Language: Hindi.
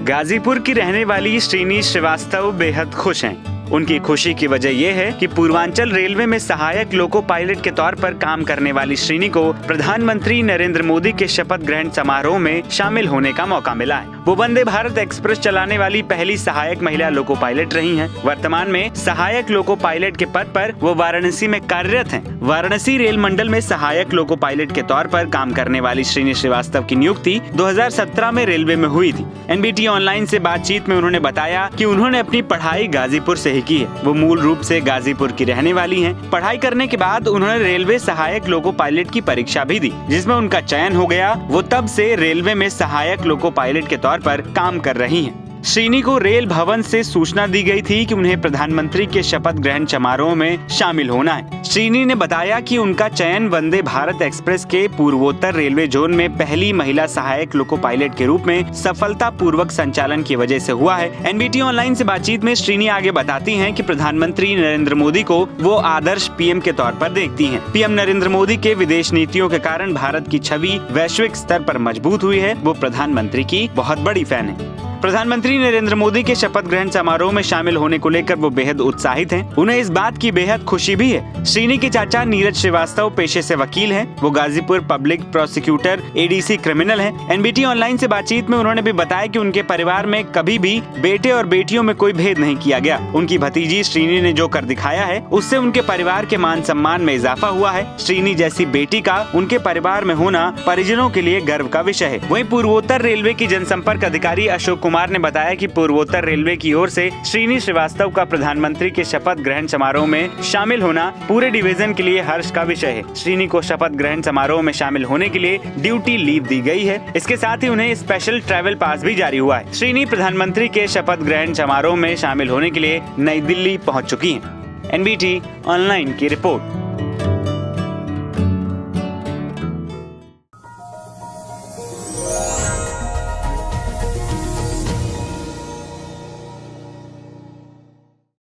गाजीपुर की रहने वाली श्रीनी श्रीवास्तव बेहद खुश हैं। उनकी खुशी की वजह यह है कि पूर्वांचल रेलवे में सहायक लोको पायलट के तौर पर काम करने वाली श्रीनी को प्रधानमंत्री नरेंद्र मोदी के शपथ ग्रहण समारोह में शामिल होने का मौका मिला है। वो वंदे भारत एक्सप्रेस चलाने वाली पहली सहायक महिला लोको पायलट रही हैं। वर्तमान में सहायक लोको पायलट के पद पर वो वाराणसी में कार्यरत हैं। वाराणसी रेल मंडल में सहायक लोको पायलट के तौर पर काम करने वाली श्रीनी श्रीवास्तव की नियुक्ति 2017 में रेलवे में हुई थी। NBT ऑनलाइन से बातचीत में उन्होंने बताया कि उन्होंने अपनी पढ़ाई गाजीपुर से की है। वो मूल रूप से गाजीपुर की रहने वाली हैं। पढ़ाई करने के बाद उन्होंने रेलवे सहायक लोको पायलट की परीक्षा भी दी, जिसमें उनका चयन हो गया। वो तब से रेलवे में सहायक लोको पायलट के तौर पर काम कर रही हैं। श्रीनी को रेल भवन से सूचना दी गई थी कि उन्हें प्रधानमंत्री के शपथ ग्रहण समारोह में शामिल होना है। श्रीनी ने बताया कि उनका चयन वंदे भारत एक्सप्रेस के पूर्वोत्तर रेलवे जोन में पहली महिला सहायक लोको पायलट के रूप में सफलतापूर्वक संचालन की वजह से हुआ है। NBT ऑनलाइन से बातचीत में श्रीनी आगे बताती हैं कि प्रधानमंत्री नरेंद्र मोदी को वो आदर्श PM के तौर पर देखती हैं। PM नरेंद्र मोदी के विदेश नीतियों के कारण भारत की छवि वैश्विक स्तर पर मजबूत हुई है। वो प्रधानमंत्री की बहुत बड़ी फैन है। प्रधानमंत्री नरेंद्र मोदी के शपथ ग्रहण समारोह में शामिल होने को लेकर वो बेहद उत्साहित हैं। उन्हें इस बात की बेहद खुशी भी है। श्रीनी के चाचा नीरज श्रीवास्तव पेशे से वकील हैं। वो Ghazipur public prosecutor ADC criminal हैं। NBT ऑनलाइन से बातचीत में उन्होंने भी बताया कि उनके परिवार में कभी भी बेटे और बेटियों में कोई भेद नहीं किया गया। उनकी भतीजी श्रीनी ने जो कर दिखाया है, उससे उनके परिवार के मान सम्मान में इजाफा हुआ है। श्रीनी जैसी बेटी का उनके परिवार में होना परिजनों के लिए गर्व का विषय है। वहीं पूर्वोत्तर रेलवे की जनसंपर्क अधिकारी अशोक कुमार ने बताया कि पूर्वोत्तर रेलवे की ओर से श्रीनी श्रीवास्तव का प्रधानमंत्री के शपथ ग्रहण समारोह में शामिल होना पूरे डिवीजन के लिए हर्ष का विषय है। श्रीनी को शपथ ग्रहण समारोह में शामिल होने के लिए ड्यूटी लीव दी गई है। इसके साथ ही उन्हें स्पेशल ट्रैवल पास भी जारी हुआ है। श्रीनी प्रधानमंत्री के शपथ ग्रहण समारोह में शामिल होने के लिए नई दिल्ली पहुँच चुकी है। NBT ऑनलाइन की रिपोर्ट।